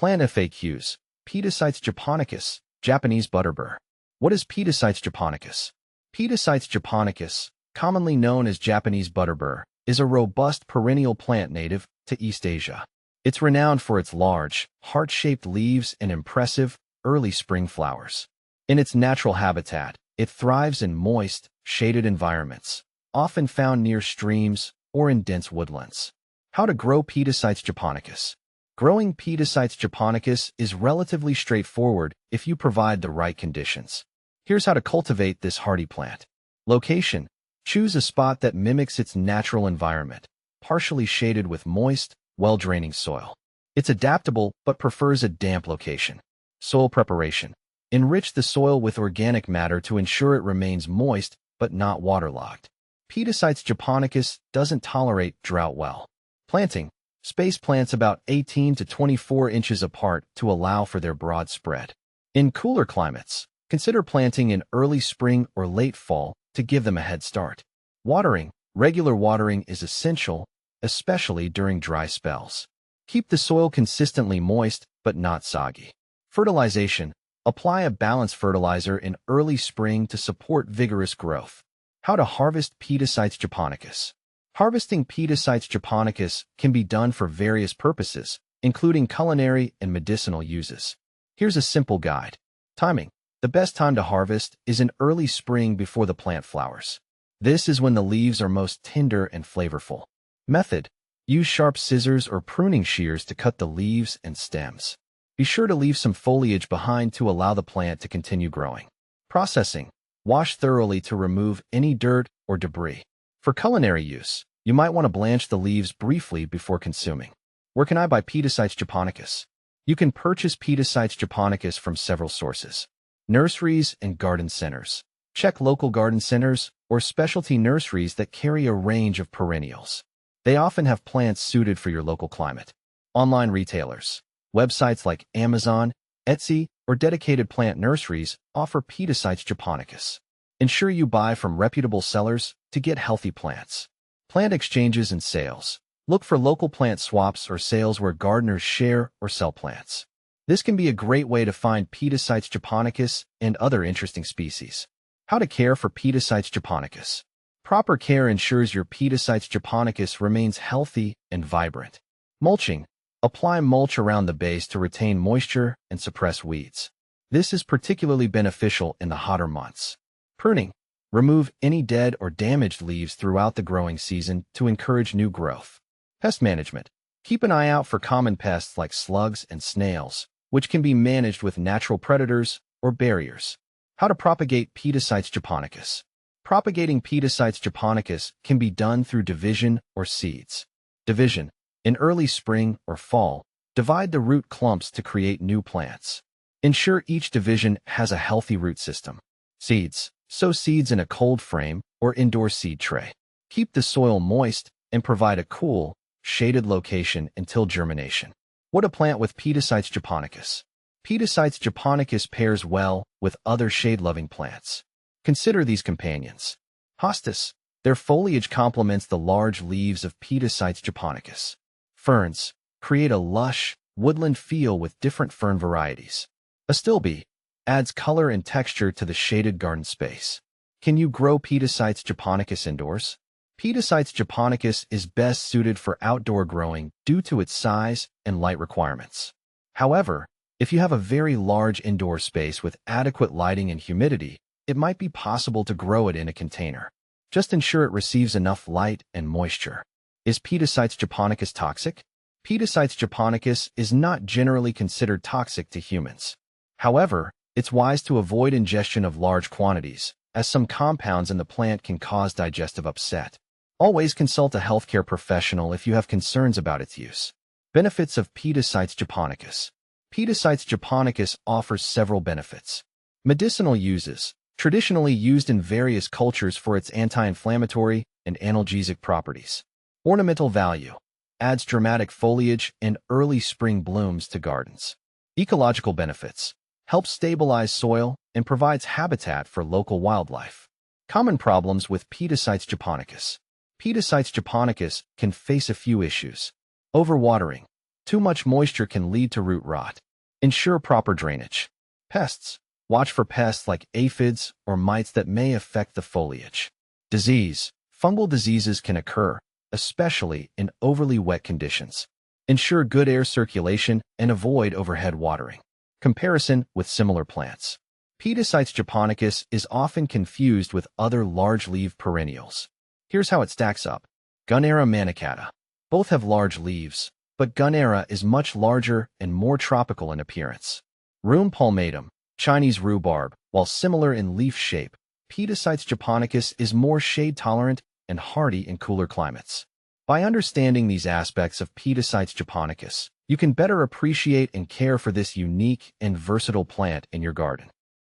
Plant FAQs. Petasites japonicus, Japanese Butterbur. What is Petasites japonicus? Petasites japonicus, commonly known as Japanese Butterbur, is a robust perennial plant native to East Asia. It's renowned for its large, heart-shaped leaves and impressive, early spring flowers. In its natural habitat, it thrives in moist, shaded environments, often found near streams or in dense woodlands. How to grow Petasites japonicus? Growing Petasites japonicus is relatively straightforward if you provide the right conditions. Here's how to cultivate this hardy plant. Location. Choose a spot that mimics its natural environment, partially shaded with moist, well-draining soil. It's adaptable but prefers a damp location. Soil preparation. Enrich the soil with organic matter to ensure it remains moist but not waterlogged. Petasites japonicus doesn't tolerate drought well. Planting. Space plants about 18 to 24 inches apart to allow for their broad spread. In cooler climates, consider planting in early spring or late fall to give them a head start. Watering. Regular watering is essential, especially during dry spells. Keep the soil consistently moist but not soggy. Fertilization. Apply a balanced fertilizer in early spring to support vigorous growth. How to harvest Petasites japonicus? Harvesting Petasites japonicus can be done for various purposes, including culinary and medicinal uses. Here's a simple guide. Timing. The best time to harvest is in early spring before the plant flowers. This is when the leaves are most tender and flavorful. Method. Use sharp scissors or pruning shears to cut the leaves and stems. Be sure to leave some foliage behind to allow the plant to continue growing. Processing. Wash thoroughly to remove any dirt or debris. For culinary use, you might want to blanch the leaves briefly before consuming. Where can I buy Petasites japonicus? You can purchase Petasites japonicus from several sources. Nurseries and garden centers. Check local garden centers or specialty nurseries that carry a range of perennials. They often have plants suited for your local climate. Online retailers. Websites like Amazon, Etsy, or dedicated plant nurseries offer Petasites japonicus. Ensure you buy from reputable sellers to get healthy plants. Plant exchanges and sales. Look for local plant swaps or sales where gardeners share or sell plants. This can be a great way to find Petasites japonicus and other interesting species. How to care for Petasites japonicus? Proper care ensures your Petasites japonicus remains healthy and vibrant. Mulching. Apply mulch around the base to retain moisture and suppress weeds. This is particularly beneficial in the hotter months. Pruning. Remove any dead or damaged leaves throughout the growing season to encourage new growth. Pest management. Keep an eye out for common pests like slugs and snails, which can be managed with natural predators or barriers. How to propagate Petasites japonicus? Propagating Petasites japonicus can be done through division or seeds. Division. In early spring or fall, divide the root clumps to create new plants. Ensure each division has a healthy root system. Seeds. Sow seeds in a cold frame or indoor seed tray. Keep the soil moist and provide a cool, shaded location until germination. What to plant with Petasites japonicus? Petasites japonicus pairs well with other shade-loving plants. Consider these companions. Hostas. Their foliage complements the large leaves of Petasites japonicus. Ferns. Create a lush, woodland feel with different fern varieties. Astilbe. Adds color and texture to the shaded garden space. Can you grow Petasites japonicus indoors? Petasites japonicus is best suited for outdoor growing due to its size and light requirements. However, if you have a very large indoor space with adequate lighting and humidity, it might be possible to grow it in a container. Just ensure it receives enough light and moisture. Is Petasites japonicus toxic? Petasites japonicus is not generally considered toxic to humans. However, it's wise to avoid ingestion of large quantities, as some compounds in the plant can cause digestive upset. Always consult a healthcare professional if you have concerns about its use. Benefits of Petasites japonicus. Petasites japonicus offers several benefits. Medicinal uses. Traditionally used in various cultures for its anti-inflammatory and analgesic properties. Ornamental value. Adds dramatic foliage and early spring blooms to gardens. Ecological benefits. Helps stabilize soil and provides habitat for local wildlife. Common problems with Petasites japonicus. Petasites japonicus can face a few issues. Overwatering. Too much moisture can lead to root rot. Ensure proper drainage. Pests. Watch for pests like aphids or mites that may affect the foliage. Disease. Fungal diseases can occur, especially in overly wet conditions. Ensure good air circulation and avoid overhead watering. Comparison with similar plants. Petasites japonicus is often confused with other large-leaved perennials. Here's how it stacks up. Gunnera manicata. Both have large leaves, but Gunnera is much larger and more tropical in appearance. Rheum palmatum, Chinese rhubarb, while similar in leaf shape, Petasites japonicus is more shade-tolerant and hardy in cooler climates. By understanding these aspects of Petasites japonicus, you can better appreciate and care for this unique and versatile plant in your garden.